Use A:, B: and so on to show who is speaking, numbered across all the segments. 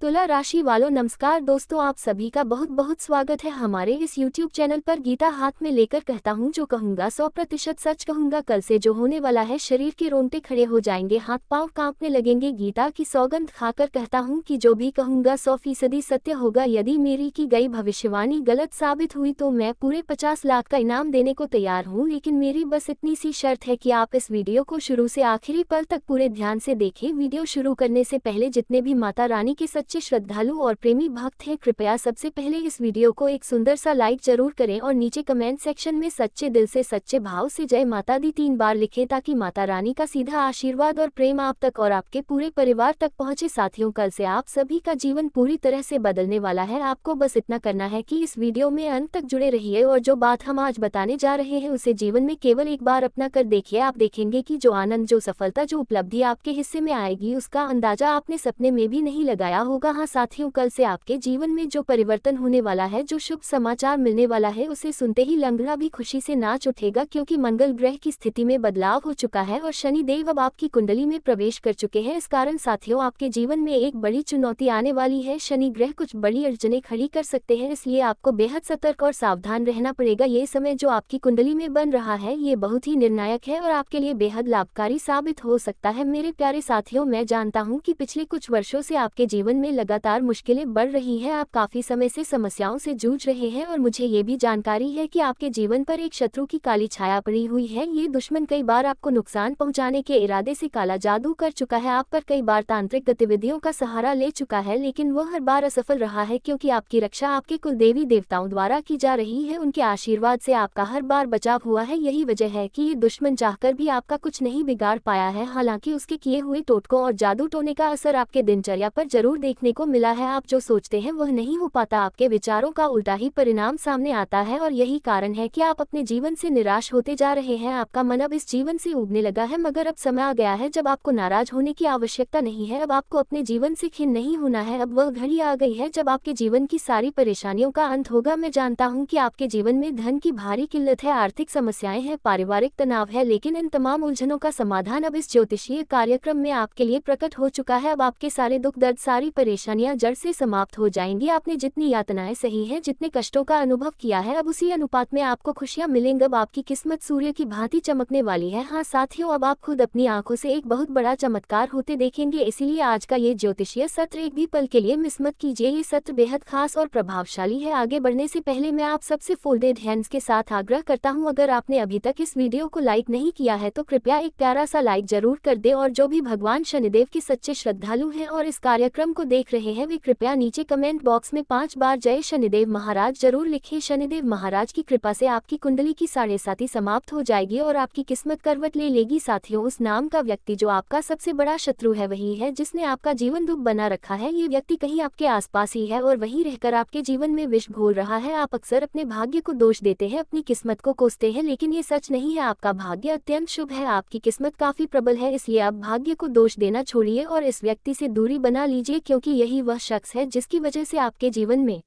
A: तुला राशि वालों नमस्कार दोस्तों, आप सभी का बहुत बहुत स्वागत है हमारे इस YouTube चैनल पर। गीता हाथ में लेकर कहता हूँ, जो कहूँगा 100% सच कहूँगा। कल से जो होने वाला है, शरीर के रोंगटे खड़े हो जाएंगे, हाथ पांव कांपने लगेंगे। गीता की सौगंध खाकर कहता हूँ कि जो भी कहूँगा 100% सत्य होगा। यदि मेरी की गई भविष्यवाणी गलत साबित हुई तो मैं पूरे 50 लाख का इनाम देने को तैयार हूँ, लेकिन मेरी बस इतनी सी शर्त है कि आप इस वीडियो को शुरू से आखिरी पल तक पूरे ध्यान से देखें। वीडियो शुरू करने से पहले जितने भी माता रानी के सच्चे श्रद्धालु और प्रेमी भक्त हैं, कृपया सबसे पहले इस वीडियो को एक सुंदर सा लाइक जरूर करें और नीचे कमेंट सेक्शन में सच्चे दिल से सच्चे भाव से जय माता दी 3 बार लिखें, ताकि माता रानी का सीधा आशीर्वाद और प्रेम आप तक और आपके पूरे परिवार तक पहुंचे। साथियों, कल से आप सभी का जीवन पूरी तरह से बदलने वाला है। आपको बस इतना करना है कि इस वीडियो में अंत तक जुड़े रहिए और जो बात हम आज बताने जा रहे हैं उसे जीवन में केवल एक बार अपना कर देखिए। आप देखेंगे कि जो आनंद, जो सफलता, जो उपलब्धि आपके हिस्से में आएगी, उसका अंदाजा आपने सपने में भी नहीं लगाया होगा। हाँ साथियों, कल से आपके जीवन में जो परिवर्तन होने वाला है, जो शुभ समाचार मिलने वाला है, उसे सुनते ही लंगड़ा भी खुशी से नाच उठेगा, क्योंकि मंगल ग्रह की स्थिति में बदलाव हो चुका है और शनि देव अब आपकी कुंडली में प्रवेश कर चुके हैं। इस कारण साथियों, आपके जीवन में एक बड़ी चुनौती आने वाली है। शनि ग्रह कुछ बड़ी अड़चनें खड़ी कर सकते हैं, इसलिए आपको बेहद सतर्क और सावधान रहना पड़ेगा। ये समय जो आपकी कुंडली में बन रहा है, ये बहुत ही निर्णायक है और आपके लिए बेहद लाभकारी साबित हो सकता है। मेरे प्यारे साथियों, मैं जानता हूँ कि पिछले कुछ वर्षों से आपके जीवन में लगातार मुश्किलें बढ़ रही हैं, आप काफी समय से समस्याओं से जूझ रहे हैं और मुझे ये भी जानकारी है कि आपके जीवन पर एक शत्रु की काली छाया पड़ी हुई है। ये दुश्मन कई बार आपको नुकसान पहुंचाने के इरादे से काला जादू कर चुका है, आप पर कई बार तांत्रिक गतिविधियों का सहारा ले चुका है, लेकिन वह हर बार असफल रहा है, क्योंकि आपकी रक्षा आपके कुल देवी देवताओं द्वारा की जा रही है। उनके आशीर्वाद से आपका हर बार बचाव हुआ है। यही वजह है कि ये दुश्मन चाहकर भी आपका कुछ नहीं बिगाड़ पाया है। हालांकि उसके किए हुए टोटकों और जादू टोने का असर आपके दिनचर्या पर जरूर देखने को मिला है। आप जो सोचते हैं वह नहीं हो पाता, आपके विचारों का उल्टा ही परिणाम सामने आता है और यही कारण है कि आप अपने जीवन से निराश होते जा रहे हैं। आपका मन अब इस जीवन से उबने लगा है, मगर अब समय आ गया है जब आपको नाराज होने की आवश्यकता नहीं है। अब आपको अपने जीवन से खिन्न नहीं होना है। अब वह घड़ी आ गई है जब आपके जीवन की सारी परेशानियों का अंत होगा। मैं जानता हूँ कि आपके जीवन में धन की भारी किल्लत है, आर्थिक समस्याएं हैं, पारिवारिक तनाव है, लेकिन इन तमाम उलझनों का समाधान अब इस ज्योतिषीय कार्यक्रम में आपके लिए प्रकट हो चुका है। अब आपके सारे दुख दर्द, सारी परेशानियां जड़ से समाप्त हो जाएंगी। आपने जितनी यातनाएं सही हैं, जितने कष्टों का अनुभव किया है, अब उसी अनुपात में आपको खुशियां मिलेंगी। अब आपकी किस्मत सूर्य की भांति चमकने वाली है। हाँ साथियों, अब आप खुद अपनी आंखों से एक बहुत बड़ा चमत्कार होते देखेंगे। इसीलिए आज का ये ज्योतिषीय सत्र एक भी पल के लिए मिस मत कीजिए। ये सत्र बेहद खास और प्रभावशाली है। आगे बढ़ने से पहले मैं आप सबसे फोल्डेड हैंड्स के साथ आग्रह करता हूँ, अगर आपने अभी तक इस वीडियो को लाइक नहीं किया है तो कृपया एक प्यारा सा लाइक जरूर कर दे। और जो भी भगवान शनिदेव के सच्चे श्रद्धालु हैं और इस कार्यक्रम को देख रहे हैं, वे कृपया नीचे कमेंट बॉक्स में 5 बार जय शनिदेव महाराज जरूर लिखें। शनिदेव महाराज की कृपा से आपकी कुंडली की 7.5 समाप्त हो जाएगी और आपकी किस्मत करवट ले लेगी। साथियों, उस नाम का व्यक्ति जो आपका सबसे बड़ा शत्रु है, वही है जिसने आपका जीवन दुख बना रखा है। ये व्यक्ति कहीं आपके आसपास ही है और वहीं रहकर आपके जीवन में विष घोल रहा है। आप अक्सर अपने भाग्य को दोष देते हैं, अपनी किस्मत को कोसते हैं, लेकिन ये सच नहीं है। आपका भाग्य अत्यंत शुभ है, आपकी किस्मत काफी प्रबल है, इसलिए आप भाग्य को दोष देना छोड़िए और इस व्यक्ति से दूरी बना लीजिए, क्योंकि यही वह शख्स है जिसकी वजह से आपके जीवन में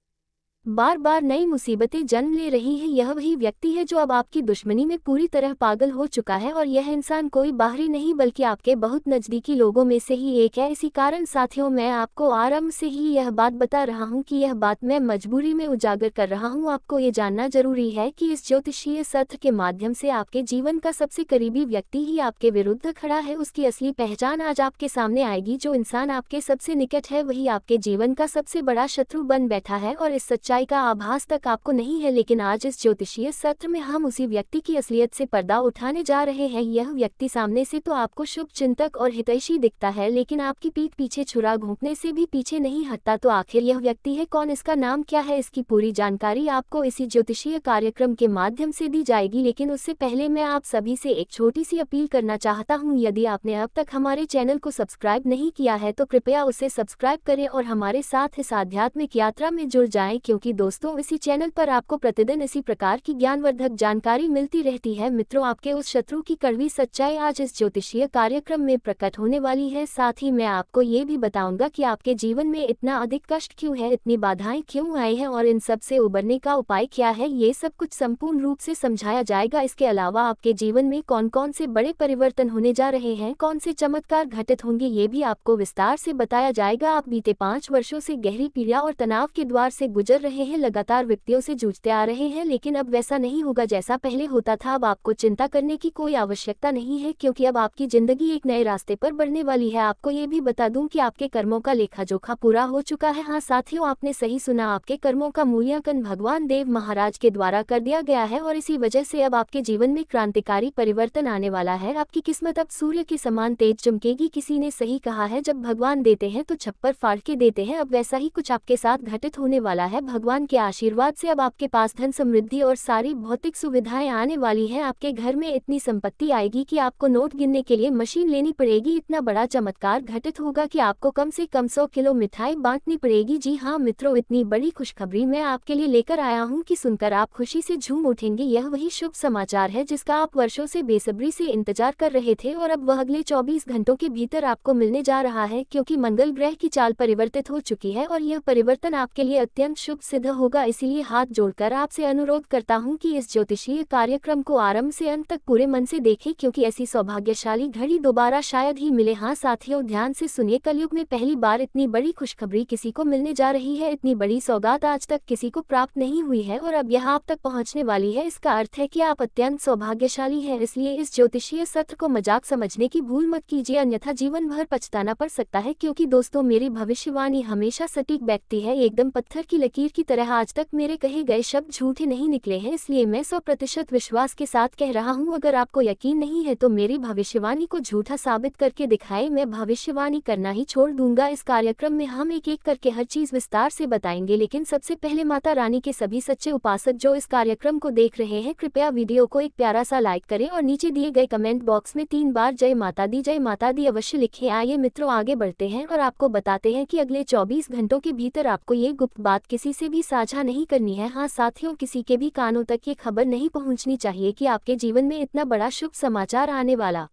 A: बार बार नई मुसीबतें जन्म ले रही हैं। यह वही व्यक्ति है जो अब आपकी दुश्मनी में पूरी तरह पागल हो चुका है और यह इंसान कोई बाहरी नहीं बल्कि आपके बहुत नज़दीकी लोगों में से ही एक है। इसी कारण साथियों, मैं आपको आरंभ से ही यह बात बता रहा हूं कि यह बात मैं मजबूरी में उजागर कर रहा हूं। आपको ये जानना जरूरी है कि इस ज्योतिषीय सत्र के माध्यम से आपके जीवन का सबसे करीबी व्यक्ति ही आपके विरुद्ध खड़ा है। उसकी असली पहचान आज आपके सामने आएगी। जो इंसान आपके सबसे निकट है, वही आपके जीवन का सबसे बड़ा शत्रु बन बैठा है और इस सच्चाई का आभास तक आपको नहीं है। लेकिन आज इस ज्योतिषीय सत्र में हम उसी व्यक्ति की असलियत से पर्दा उठाने जा रहे हैं। यह व्यक्ति सामने से तो आपको शुभ चिंतक और हितैषी दिखता है, लेकिन आपकी पीठ पीछे छुरा घोंपने से भी पीछे नहीं हटता। तो आखिर यह व्यक्ति है कौन, इसका नाम क्या है, इसकी पूरी जानकारी आपको इसी ज्योतिषीय कार्यक्रम के माध्यम से दी जाएगी। लेकिन उससे पहले मैं आप सभी से एक छोटी सी अपील करना चाहता हूँ। यदि आपने अब तक हमारे चैनल को सब्सक्राइब नहीं किया है तो कृपया उसे सब्सक्राइब करें और हमारे साथ इस आध्यात्मिक यात्रा में जुड़ जाएं, क्योंकि क्योंकि दोस्तों इसी चैनल पर आपको प्रतिदिन इसी प्रकार की ज्ञानवर्धक जानकारी मिलती रहती है। मित्रों, आपके उस शत्रु की कड़वी सच्चाई आज इस ज्योतिषीय कार्यक्रम में प्रकट होने वाली है। साथ ही मैं आपको ये भी बताऊंगा कि आपके जीवन में इतना अधिक कष्ट क्यों है, इतनी बाधाएं क्यों आई हैं और इन सब से उबरने का उपाय क्या है, ये सब कुछ संपूर्ण रूप से समझाया जाएगा। इसके अलावा आपके जीवन में कौन कौन से बड़े परिवर्तन होने जा रहे हैं, कौन से चमत्कार घटित होंगे, ये भी आपको विस्तार से बताया जाएगा। आप बीते 5 वर्षों से गहरी पीड़ा और तनाव के द्वार से गुजर रहे हैं, लगातार विपत्तियों से जूझते आ रहे हैं, लेकिन अब वैसा नहीं होगा जैसा पहले होता था। अब आपको चिंता करने की कोई आवश्यकता नहीं है, क्योंकि अब आपकी जिंदगी एक नए रास्ते पर बढ़ने वाली है। आपको ये भी बता दूं कि आपके कर्मों का लेखा जोखा पूरा हो चुका है। हाँ साथियों, आपने सही सुना, आपके कर्मों का मूल्यांकन भगवान देव महाराज के द्वारा कर दिया गया है और इसी वजह से अब आपके जीवन में क्रांतिकारी परिवर्तन आने वाला है। आपकी किस्मत अब सूर्य के समान तेज चमकेगी। किसी ने सही कहा है, जब भगवान देते हैं तो छप्पर फाड़ के देते हैं। अब वैसा ही कुछ आपके साथ घटित होने वाला है। भगवान के आशीर्वाद से अब आपके पास धन समृद्धि और सारी भौतिक सुविधाएं आने वाली हैं। आपके घर में इतनी संपत्ति आएगी कि आपको नोट गिनने के लिए मशीन लेनी पड़ेगी। इतना बड़ा चमत्कार घटित होगा कि आपको कम से कम 100 किलो मिठाई बांटनी पड़ेगी। जी हाँ मित्रों, इतनी बड़ी खुशखबरी मैं आपके लिए लेकर आया हूँ कि सुनकर आप खुशी से झूम उठेंगे। यह वही शुभ समाचार है जिसका आप वर्षों से बेसब्री से इंतजार कर रहे थे और अब वह अगले 24 घंटों के भीतर आपको मिलने जा रहा है, क्योंकि मंगल ग्रह की चाल परिवर्तित हो चुकी है और यह परिवर्तन आपके लिए अत्यंत शुभ सिद्ध होगा। इसीलिए हाथ जोड़कर आपसे अनुरोध करता हूँ कि इस ज्योतिषीय कार्यक्रम को आरंभ से अंत तक पूरे मन से देखें, क्योंकि ऐसी सौभाग्यशाली घड़ी दोबारा शायद ही मिले। हाँ साथियों, ध्यान से सुनिए, कलयुग में पहली बार इतनी बड़ी खुशखबरी किसी को मिलने जा रही है। इतनी बड़ी सौगात आज तक किसी को प्राप्त नहीं हुई है और अब यह आप तक पहुंचने वाली है। इसका अर्थ है कि आप अत्यंत सौभाग्यशाली हैं। इसलिए इस ज्योतिषीय सत्र को मजाक समझने की भूल मत कीजिए, अन्यथा जीवन भर पछताना पड़ सकता है। क्योंकि दोस्तों, मेरी भविष्यवाणी हमेशा सटीक बैठती है, एकदम पत्थर की लकीर की तरह। आज तक मेरे कहे गए शब्द झूठे नहीं निकले हैं, इसलिए मैं 100% विश्वास के साथ कह रहा हूँ। अगर आपको यकीन नहीं है तो मेरी भविष्यवाणी को झूठा साबित करके दिखाए, मैं भविष्यवाणी करना ही छोड़ दूंगा। इस कार्यक्रम में हम एक एक करके हर चीज विस्तार से बताएंगे, लेकिन सबसे पहले माता रानी के सभी सच्चे उपासक जो इस कार्यक्रम को देख रहे हैं, कृपया वीडियो को एक प्यारा सा लाइक करें और नीचे दिए गए कमेंट बॉक्स में 3 बार जय माता दी अवश्य लिखें। आइए मित्रों, आगे बढ़ते हैं और आपको बताते हैं कि अगले 24 घंटों के भीतर आपको ये गुप्त बात किसी से भी साझा नहीं करनी है। हाँ साथियों, किसी के भी कानों तक ये खबर नहीं पहुंचनी चाहिए कि आपके जीवन में इतना बड़ा शुभ समाचार आने वाला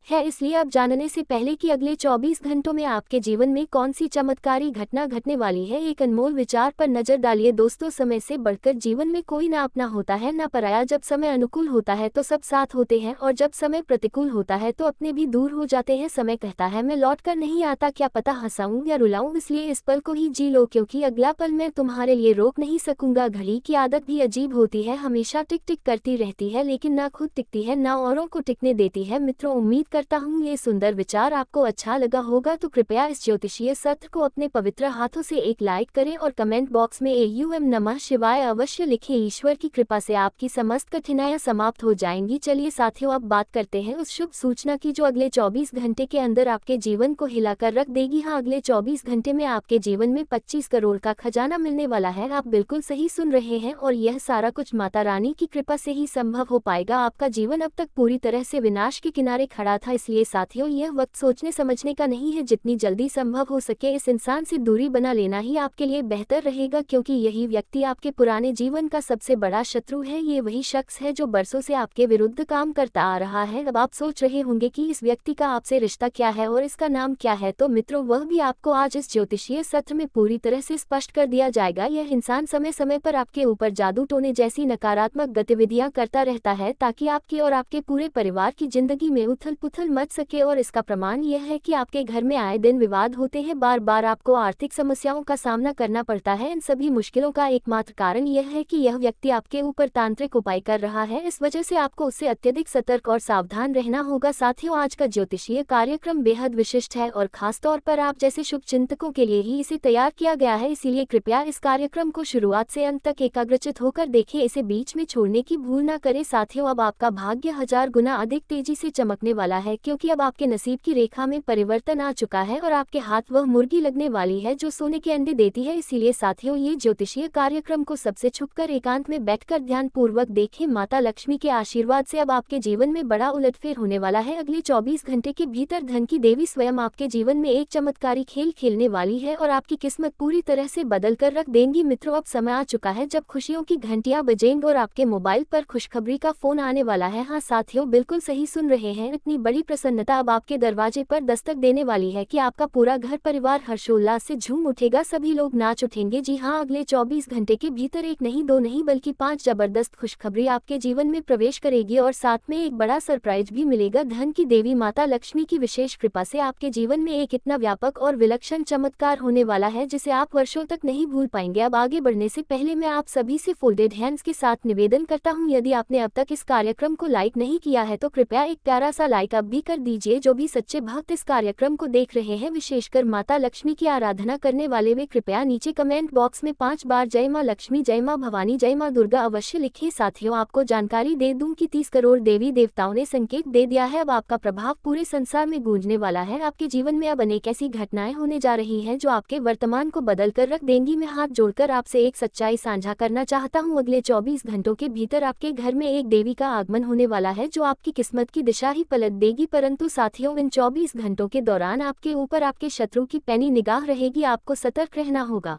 A: है। इसलिए अब जानने से पहले कि अगले 24 घंटों में आपके जीवन में कौन सी चमत्कारी घटना घटने वाली है, एक अनमोल विचार पर नजर डालिए। दोस्तों, समय से बढ़कर जीवन में कोई ना अपना होता है ना पराया। जब समय अनुकूल होता है तो सब साथ होते हैं और जब समय प्रतिकूल होता है तो अपने भी दूर हो जाते हैं। समय कहता है मैं लौट कर नहीं आता, क्या पता हंसाऊं या रुलाऊं। इसलिए इस पल को ही जी लो, क्योंकि अगला पल मैं तुम्हारे लिए रोक नहीं सकूंगा। घड़ी की आदत भी अजीब होती है, हमेशा टिक टिक करती रहती है, लेकिन ना खुद टिकती है ना औरों को टिकने देती है। मित्रों, उम्मीद करता हूँ ये सुंदर विचार आपको अच्छा लगा होगा, तो कृपया इस ज्योतिषीय सत्र को अपने पवित्र हाथों से एक लाइक करें और कमेंट बॉक्स में AUM नमः शिवाय अवश्य लिखें। ईश्वर की कृपा से आपकी समस्त कठिनाइयां समाप्त हो जाएंगी। चलिए साथियों, अब बात करते हैं उस शुभ सूचना की जो अगले 24 घंटे के अंदर आपके जीवन को हिलाकर रख देगी। हाँ, अगले 24 घंटे में आपके जीवन में 25 करोड़ का खजाना मिलने वाला है। आप बिल्कुल सही सुन रहे हैं और यह सारा कुछ माता रानी की कृपा से ही संभव हो पाएगा। आपका जीवन अब तक पूरी तरह से विनाश के किनारे खड़ा था, इसलिए साथियों यह वक्त सोचने समझने का नहीं है। जितनी जल्दी संभव हो सके इस इंसान से दूरी बना लेना ही आपके लिए बेहतर रहेगा, क्योंकि यही व्यक्ति आपके पुराने जीवन का सबसे बड़ा शत्रु है। ये वही शख्स है जो बरसों से आपके विरुद्ध काम करता आ रहा है। अब आप सोच रहे होंगे कि इस व्यक्ति का आपसे रिश्ता क्या है और इसका नाम क्या है, तो मित्रों वह भी आपको आज इस ज्योतिषीय सत्र में पूरी तरह से स्पष्ट कर दिया जाएगा। यह इंसान समय समय पर आपके ऊपर जादू टोने जैसी नकारात्मक गतिविधियां करता रहता है ताकि आपकी और आपके पूरे परिवार की जिंदगी में उथल पुथल मच सके। और इसका प्रमाण यह है कि आपके घर में आए दिन विवाद होते हैं, बार बार आपको आर्थिक समस्याओं का सामना करना पड़ता है। इन सभी मुश्किलों का एकमात्र कारण यह है कि यह व्यक्ति आपके ऊपर तांत्रिक उपाय कर रहा है। इस वजह से आपको उससे अत्यधिक सतर्क और सावधान रहना होगा। साथियों, आज का ज्योतिषीय कार्यक्रम बेहद विशिष्ट है और खासतौर पर आप जैसे शुभ चिंतकों के लिए ही इसे तैयार किया गया है। इसीलिए कृपया इस कार्यक्रम को शुरुआत से अंत तक एकाग्रचित होकर देखें, इसे बीच में छोड़ने की भूल न करें। साथियों, अब आपका भाग्य 1000 गुना अधिक तेजी से चमकने वाला वाला है, क्योंकि अब आपके नसीब की रेखा में परिवर्तन आ चुका है और आपके हाथ वह मुर्गी लगने वाली है जो सोने के अंडे देती है। इसीलिए साथियों, ये ज्योतिषीय कार्यक्रम को सबसे छुपकर एकांत में बैठकर ध्यान पूर्वक देखें। माता लक्ष्मी के आशीर्वाद से अब आपके जीवन में बड़ा उलटफेर होने वाला है। अगले 24 घंटे के भीतर धन की देवी स्वयं आपके जीवन में एक चमत्कारी खेल खेलने वाली है और आपकी किस्मत पूरी तरह से बदल कर रख देंगी। मित्रों, अब समय आ चुका है जब खुशियों की घंटियां बजेंगी और आपके मोबाइल पर खुशखबरी का फोन आने वाला है। हाँ साथियों, बिल्कुल सही सुन रहे हैं। इतनी बड़ी प्रसन्नता अब आपके दरवाजे पर दस्तक देने वाली है कि आपका पूरा घर परिवार हर्षोल्लास से झूम उठेगा। सभी लोग नाच उठेंगे। जी हाँ, अगले 24 घंटे के भीतर एक नहीं, दो नहीं, बल्कि 5 जबरदस्त खुशखबरी आपके जीवन में प्रवेश करेगी और साथ में एक बड़ा सरप्राइज भी मिलेगा। धन की देवी माता लक्ष्मी की विशेष कृपा से आपके जीवन में एक इतना व्यापक और विलक्षण चमत्कार होने वाला है जिसे आप वर्षों तक नहीं भूल पाएंगे। अब आगे बढ़ने से पहले मैं आप सभी से फोल्डेड हैंड्स के साथ निवेदन करता हूं, यदि आपने अब तक इस कार्यक्रम को लाइक नहीं किया है तो कृपया एक प्यारा सा लाइक अब भी कर दीजिए। जो भी सच्चे भक्त इस कार्यक्रम को देख रहे हैं, विशेषकर माता लक्ष्मी की आराधना करने वाले, वे कृपया नीचे कमेंट बॉक्स में 5 बार जय मां लक्ष्मी, जय मां भवानी, जय मां दुर्गा अवश्य लिखें। साथियों, आपको जानकारी दे दूं कि 30 करोड़ देवी देवताओं ने संकेत दे दिया है। अब आपका प्रभाव पूरे संसार में गूंजने वाला है। आपके जीवन में अब अनेक ऐसी घटनाएं होने जा रही हैं जो आपके वर्तमान को बदल कर रख देंगी। मैं हाथ जोड़कर आपसे एक सच्चाई साझा करना चाहता हूं, अगले 24 घंटों के भीतर आपके घर में एक देवी का आगमन होने वाला है जो आपकी किस्मत की दिशा ही पलट देगी। परंतु साथियों, इन 24 घंटों के दौरान आपके ऊपर आपके शत्रु की पैनी निगाह रहेगी। आपको सतर्क रहना होगा,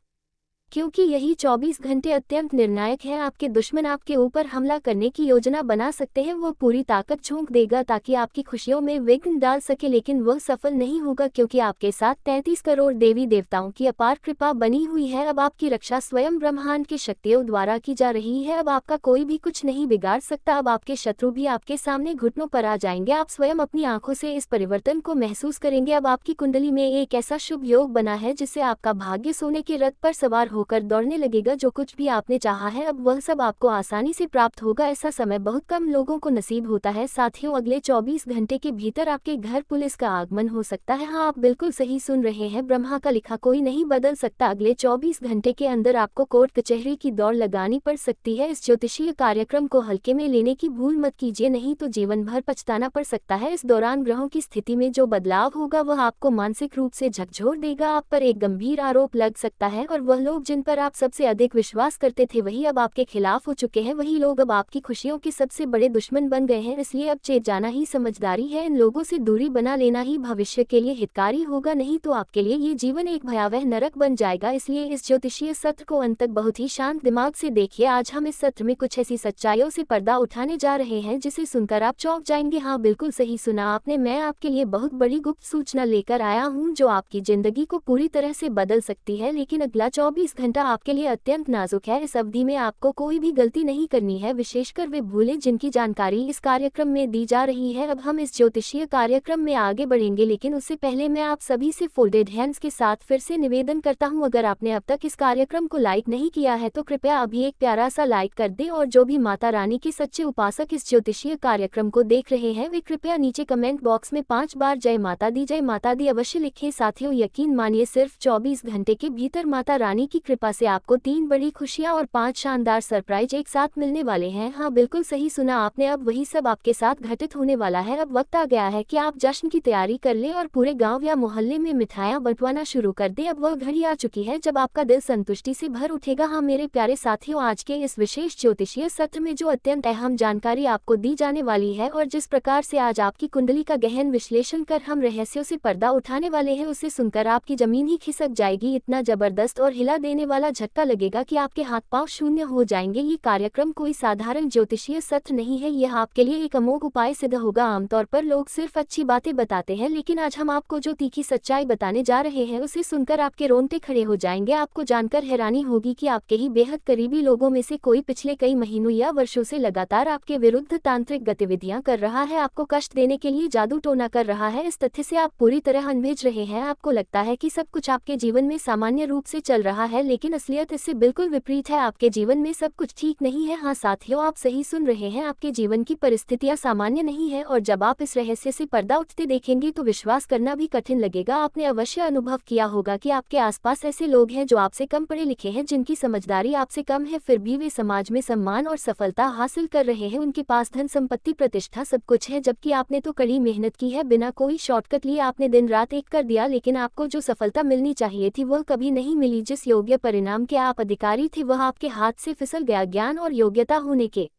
A: क्योंकि यही 24 घंटे अत्यंत निर्णायक है। आपके दुश्मन आपके ऊपर हमला करने की योजना बना सकते हैं। वो पूरी ताकत झोंक देगा ताकि आपकी खुशियों में विघ्न डाल सके, लेकिन वह सफल नहीं होगा क्योंकि आपके साथ 33 करोड़ देवी देवताओं की अपार कृपा बनी हुई है। अब आपकी रक्षा स्वयं ब्रह्मांड की शक्तियों द्वारा की जा रही है। अब आपका कोई भी कुछ नहीं बिगाड़ सकता। अब आपके शत्रु भी आपके सामने घुटनों पर आ जाएंगे। आप स्वयं अपनी आंखों से इस परिवर्तन को महसूस करेंगे। अब आपकी कुंडली में एक ऐसा शुभ योग बना है जिससे आपका भाग्य सोने के रथ पर सवार होकर दौड़ने लगेगा। जो कुछ भी आपने चाहा है अब वह सब आपको आसानी से प्राप्त होगा। ऐसा समय बहुत कम लोगों को नसीब होता है। साथियों, अगले 24 घंटे के भीतर आपके घर पुलिस का आगमन हो सकता है। हाँ, आप बिल्कुल सही सुन रहे हैं। ब्रह्मा का लिखा कोई नहीं बदल सकता। अगले 24 घंटे के अंदर आपको कोर्ट कचहरी की दौड़ लगानी पड़ सकती है। इस ज्योतिषीय कार्यक्रम को हल्के में लेने की भूल मत कीजिए, नहीं तो जीवन भर पछताना पड़ सकता है। इस दौरान ग्रहों की स्थिति में जो बदलाव होगा वह आपको मानसिक रूप से झकझोर देगा। आप पर एक गंभीर आरोप लग सकता है और वह लोग जिन पर आप सबसे अधिक विश्वास करते थे वही अब आपके खिलाफ हो चुके हैं। वही लोग अब आपकी खुशियों के सबसे बड़े दुश्मन बन गए हैं। इसलिए अब चेत जाना ही समझदारी है। इन लोगों से दूरी बना लेना ही भविष्य के लिए हितकारी होगा, नहीं तो आपके लिए ये जीवन एक भयावह नरक बन जाएगा। इसलिए इस ज्योतिषीय सत्र को अंत तक बहुत ही शांत दिमाग से देखिए। आज हम इस सत्र में कुछ ऐसी सच्चाइयों से पर्दा उठाने जा रहे हैं जिसे सुनकर आप चौंक जाएंगे। हाँ, बिल्कुल सही सुना आपने। मैं आपके लिए बहुत बड़ी गुप्त सूचना लेकर आया हूँ जो आपकी जिंदगी को पूरी तरह से बदल सकती है। लेकिन अगला 24 घंटा आपके लिए अत्यंत नाजुक है। इस अवधि में आपको कोई भी गलती नहीं करनी है, विशेषकर वे भूलें जिनकी जानकारी इस कार्यक्रम में दी जा रही है। अब हम इस ज्योतिषीय कार्यक्रम में आगे बढ़ेंगे, लेकिन उससे पहले मैं आप सभी से फोल्डेड हैंड्स के साथ फिर से निवेदन करता हूं, अगर आपने अब तक इस कार्यक्रम को लाइक नहीं किया है तो कृपया अभी एक प्यारा सा लाइक कर दें। और जो भी माता रानी के सच्चे उपासक इस ज्योतिषीय कार्यक्रम को देख रहे हैं वे कृपया नीचे कमेंट बॉक्स में 5 बार जय माता दी अवश्य लिखें। साथियों, यकीन मानिए सिर्फ 24 घंटे के भीतर माता रानी की कृपा से आपको 3 बड़ी खुशियां और 5 शानदार सरप्राइज एक साथ मिलने वाले हैं। हाँ, बिल्कुल सही सुना आपने। अब वही सब आपके साथ घटित होने वाला है। अब वक्त आ गया है कि आप जश्न की तैयारी कर लें और पूरे गांव या मोहल्ले में मिठाइयां बंटवाना शुरू कर दें। अब वह घड़ी आ चुकी है जब आपका दिल संतुष्टि से भर उठेगा। हाँ मेरे प्यारे साथियों, आज के इस विशेष ज्योतिषीय सत्र में जो अत्यंत अहम जानकारी आपको दी जाने वाली है और जिस प्रकार से आज आपकी कुंडली का गहन विश्लेषण कर हम रहस्यों से पर्दा उठाने वाले हैं, उसे सुनकर आपकी जमीन ही खिसक जाएगी। इतना जबरदस्त और हिला देने वाला झटका लगेगा कि आपके हाथ पांव शून्य हो जाएंगे। ये कार्यक्रम कोई साधारण ज्योतिषीय सत्र नहीं है, यह आपके लिए एक अमोघ उपाय सिद्ध होगा। आमतौर पर लोग सिर्फ अच्छी बातें बताते हैं, लेकिन आज हम आपको जो तीखी सच्चाई बताने जा रहे हैं उसे सुनकर आपके रोंगटे खड़े हो जाएंगे। आपको जानकर हैरानी होगी कि आपके ही बेहद करीबी लोगों में से कोई पिछले कई महीनों या वर्षों से लगातार आपके विरुद्ध तांत्रिक गतिविधियां कर रहा है, आपको कष्ट देने के लिए जादू टोना कर रहा है। इस तथ्य से आप पूरी तरह अनभिज रहे हैं। आपको लगता है कि सब कुछ आपके जीवन में सामान्य रूप से चल रहा है, लेकिन असलियत इससे बिल्कुल विपरीत है। आपके जीवन में सब कुछ ठीक नहीं है। हाँ साथियों, आप सही सुन रहे हैं, आपके जीवन की परिस्थितियां सामान्य नहीं है और जब आप इस रहस्य से पर्दा उठते देखेंगे तो विश्वास करना भी कठिन लगेगा। आपने अवश्य अनुभव किया होगा कि आपके आसपास ऐसे लोग हैं जो आपसे कम पढ़े लिखे हैं, जिनकी समझदारी आपसे कम है, फिर भी वे समाज में सम्मान और सफलता हासिल कर रहे हैं। उनके पास धन संपत्ति प्रतिष्ठा सब कुछ है, जबकि आपने तो कड़ी मेहनत की है, बिना कोई शॉर्टकट लिए आपने दिन रात एक कर दिया, लेकिन आपको जो सफलता मिलनी चाहिए थी वह कभी नहीं मिली। जिस योग्य परिणाम के आप अधिकारी थे वह आपके हाथ से फिसल गया। ज्ञान और योग्यता होने के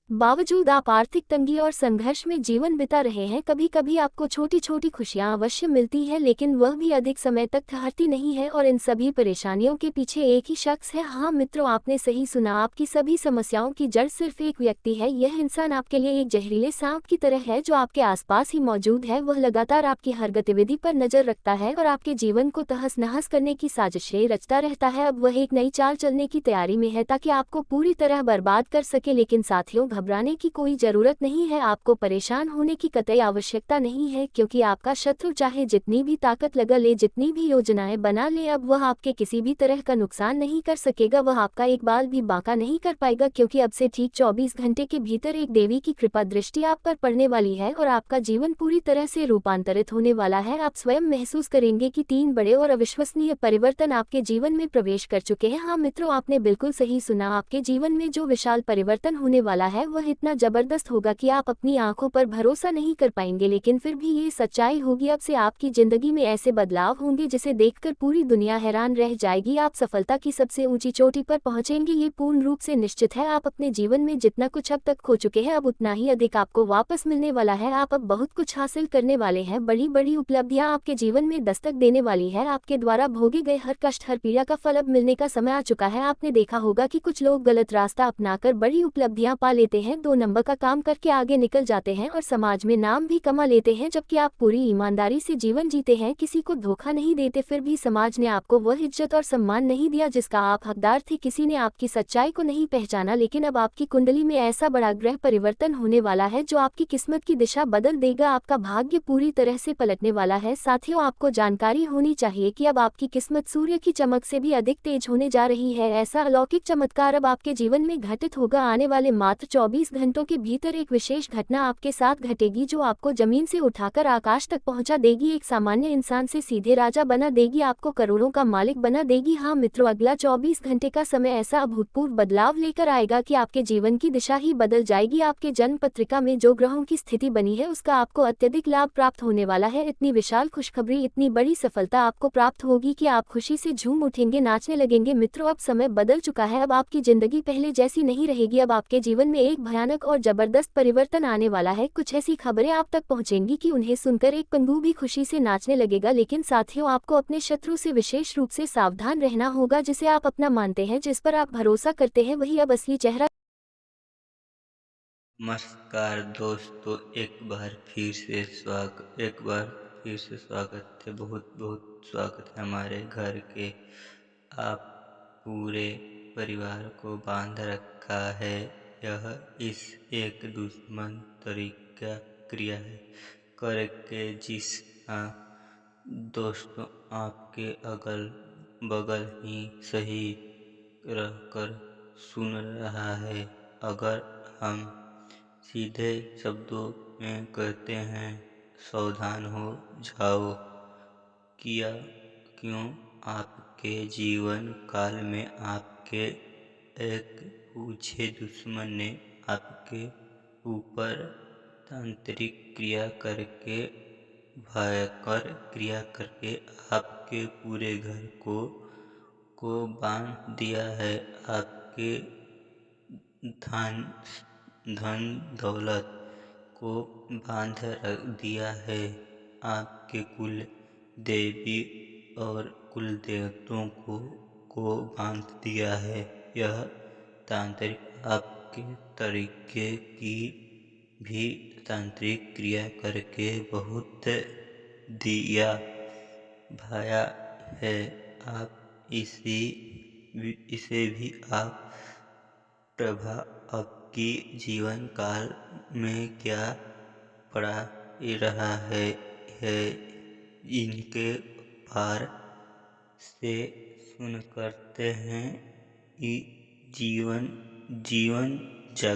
A: बावजूद आप आर्थिक तंगी और संघर्ष में जीवन बिता रहे हैं। कभी कभी आपको छोटी छोटी खुशियां अवश्य मिलती है, लेकिन वह भी अधिक समय तक ठहरती नहीं है और इन सभी परेशानियों के पीछे एक ही शख्स है। हाँ मित्रों, आपने सही सुना, आपकी सभी समस्याओं की जड़ सिर्फ एक व्यक्ति है। यह इंसान आपके लिए एक जहरीले सांप की तरह है जो आपके आसपास ही मौजूद है। वह लगातार आपकी हर गतिविधि पर नजर रखता है और आपके जीवन को तहस नहस करने की साजिशें रचता रहता है। अब वह एक नई चाल चलने की तैयारी में है ताकि आपको पूरी तरह बर्बाद कर सके। लेकिन साथियों, घबराने की कोई जरूरत नहीं है, आपको परेशान होने की कतई आवश्यकता नहीं है, क्योंकि आपका शत्रु चाहे जितनी भी ताकत लगा ले, जितनी भी योजनाएं बना ले, अब वह आपके किसी भी तरह का नुकसान नहीं कर सकेगा। वह आपका एक बाल भी बांका नहीं कर पाएगा, क्योंकि अब से ठीक 24 घंटे के भीतर एक देवी की कृपा दृष्टि आप पर पड़ने वाली है और आपका जीवन पूरी तरह से रूपांतरित होने वाला है। आप स्वयं महसूस करेंगे कि 3 बड़े और अविश्वसनीय परिवर्तन आपके जीवन में प्रवेश कर चुके हैं। हाँ मित्रों, आपने बिल्कुल सही सुना, आपके जीवन में जो विशाल परिवर्तन होने वाला है वह इतना जबरदस्त होगा कि आप अपनी आंखों पर भरोसा नहीं कर पाएंगे, लेकिन फिर भी ये सच्चाई होगी। अब से आपकी जिंदगी में ऐसे बदलाव होंगे जिसे देखकर पूरी दुनिया हैरान रह जाएगी। आप सफलता की सबसे ऊंची चोटी पर पहुंचेंगे, ये पूर्ण रूप से निश्चित है। आप अपने जीवन में जितना कुछ अब तक खो चुके हैं, अब उतना ही अधिक आपको वापस मिलने वाला है। आप अब बहुत कुछ हासिल करने वाले हैं, बड़ी बड़ी उपलब्धियां आपके जीवन में दस्तक देने वाली है। आपके द्वारा भोगे गए हर कष्ट, हर पीड़ा का फल अब मिलने का समय आ चुका है। आपने देखा होगा कि कुछ लोग गलत रास्ता अपनाकर बड़ी उपलब्धियां पा लेते हैं, 2 नंबर का काम करके आगे निकल जाते हैं और समाज में नाम भी कमा लेते हैं, जबकि आप पूरी ईमानदारी से जीवन जीते हैं, किसी को धोखा नहीं देते, फिर भी समाज ने आपको वह इज्जत और सम्मान नहीं दिया जिसका आप हकदार थे। किसी ने आपकी सच्चाई को नहीं पहचाना, लेकिन अब आपकी कुंडली में ऐसा बड़ा ग्रह परिवर्तन होने वाला है जो आपकी किस्मत की दिशा बदल देगा। आपका भाग्य पूरी तरह से पलटने वाला है। साथियों, आपको जानकारी होनी चाहिए कि अब आपकी किस्मत सूर्य की चमक से भी अधिक तेज होने जा रही है। ऐसा अलौकिक चमत्कार अब आपके जीवन में घटित होगा। आने वाले मात्र 24 घंटों के भीतर एक विशेष घटना आपके साथ घटेगी जो आपको जमीन से उठाकर आकाश तक पहुंचा देगी, एक सामान्य इंसान से सीधे राजा बना देगी, आपको करोड़ों का मालिक बना देगी। हाँ मित्रों, अगला 24 घंटे का समय ऐसा अभूतपूर्व बदलाव लेकर आएगा कि आपके जीवन की दिशा ही बदल जाएगी। आपके जन्म पत्रिका में जो ग्रहों की स्थिति बनी है उसका आपको अत्यधिक लाभ प्राप्त होने वाला है। इतनी विशाल खुशखबरी, इतनी बड़ी सफलता आपको प्राप्त होगी कि आप खुशी से झूम उठेंगे, नाचने लगेंगे। मित्रों, अब समय बदल चुका है, अब आपकी जिंदगी पहले जैसी नहीं रहेगी। अब आपके जीवन में एक भयानक और जबरदस्त परिवर्तन आने वाला है। कुछ ऐसी खबरें आप तक पहुंचेंगी कि उन्हें सुनकर एक पंगु भी खुशी से नाचने लगेगा। लेकिन साथियों, आपको अपने शत्रु से विशेष रूप से सावधान रहना होगा। जिसे आप अपना मानते हैं, जिस पर आप भरोसा करते हैं, वही अब असली चेहरा।
B: नमस्कार दोस्तों, एक बार फिर से स्वागत है। बहुत बहुत स्वागत है हमारे घर के। आप पूरे परिवार को बांध रखा है। यह इस एक दुश्मन तरीका क्रिया है करके जिस हाँ दोस्तों, आपके अगल बगल ही सही रहकर सुन रहा है। अगर हम सीधे शब्दों में कहते हैं, सावधान हो जाओ। किया क्यों? आपके जीवन काल में आपके एक पूछे दुश्मन ने आपके ऊपर तांत्रिक क्रिया करके, भयंकर क्रिया करके आपके पूरे घर को बांध दिया है। आपके धन धन दौलत को बांध रख दिया है। आपके कुल देवी और कुल देवताओं को बांध दिया है। यह तांत्रिक आपके तरीके की भी तांत्रिक क्रिया करके बहुत दिया भाया है। आप इसे भी आप प्रभाव आपकी जीवन काल में क्या पड़ा रहा है इनके पार से सुन करते हैं। जीवन जीवन जग